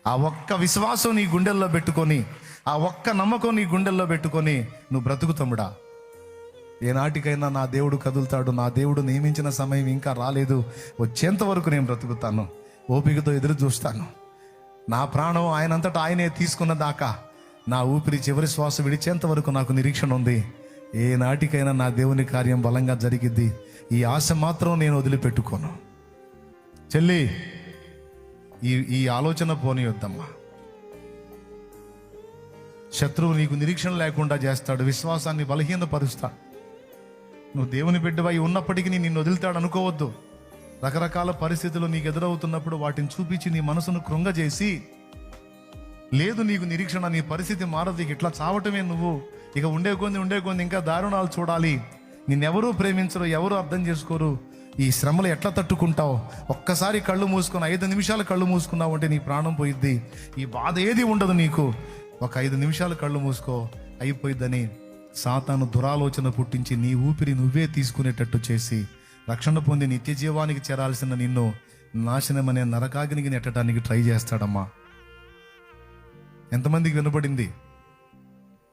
ఆ ఒక్క విశ్వాసం నీ గుండెల్లో పెట్టుకొని, ఆ ఒక్క నమ్మకం నీ గుండెల్లో పెట్టుకొని నువ్వు బ్రతుకు తమ్ముడా. ఏనాటికైనా నా దేవుడు కదులుతాడు, నా దేవుడు నియమించిన సమయం ఇంకా రాలేదు, వచ్చేంత వరకు నేను బ్రతుకుతాను, ఓపికతో ఎదురు చూస్తాను. నా ప్రాణం ఆయనంతటా ఆయనే తీసుకున్న దాకా, నా ఊపిరి చివరి శ్వాస విడిచేంత వరకు నాకు నిరీక్షణ ఉంది. ఏ నాటికైనా నా దేవుని కార్యం బలంగా జరిగిద్ది. ఈ ఆశ మాత్రం నేను వదిలిపెట్టుకోను. చెల్లి, ఈ ఆలోచన పోనీయొద్దమ్మా. శత్రువు నీకు నిరీక్షణ లేకుండా చేస్తాడు, విశ్వాసాన్ని బలహీనపరుస్తాడు. నువ్వు దేవుని బిడ్డవై ఉన్నప్పటికీ నిన్ను వదులుతాడు అనుకోవద్దు. రకరకాల పరిస్థితులు నీకు ఎదురవుతున్నప్పుడు వాటిని చూపించి నీ మనసును కృంగజేసి, లేదు నీకు నిరీక్షణ, నీ పరిస్థితి మారదు, ఇట్లా చావటమే నువ్వు, ఇక ఉండే కొంది ఇంకా దారుణాలు చూడాలి, నిన్నెవరూ ప్రేమించరు, ఎవరు అర్థం చేసుకోరు, ఈ శ్రమలు ఎట్లా తట్టుకుంటావు, ఒక్కసారి కళ్ళు మూసుకొని 5 నిమిషాలు కళ్ళు మూసుకున్నావు అంటే నీ ప్రాణం పోయిద్ది, ఈ బాధ ఏది ఉండదు నీకు, ఒక 5 నిమిషాలు కళ్ళు మూసుకో అయిపోయిద్దని సాతాను దురాలోచన పుట్టించి నీ ఊపిరి నువ్వే తీసుకునేటట్టు చేసి రక్షణ పొంది నిత్య జీవానికి చేరాల్సిన నిన్ను నాశనమనే నరకాగ్నికి నెట్టడానికి ట్రై చేస్తాడమ్మా. ఎంతమందికి వినపడింది?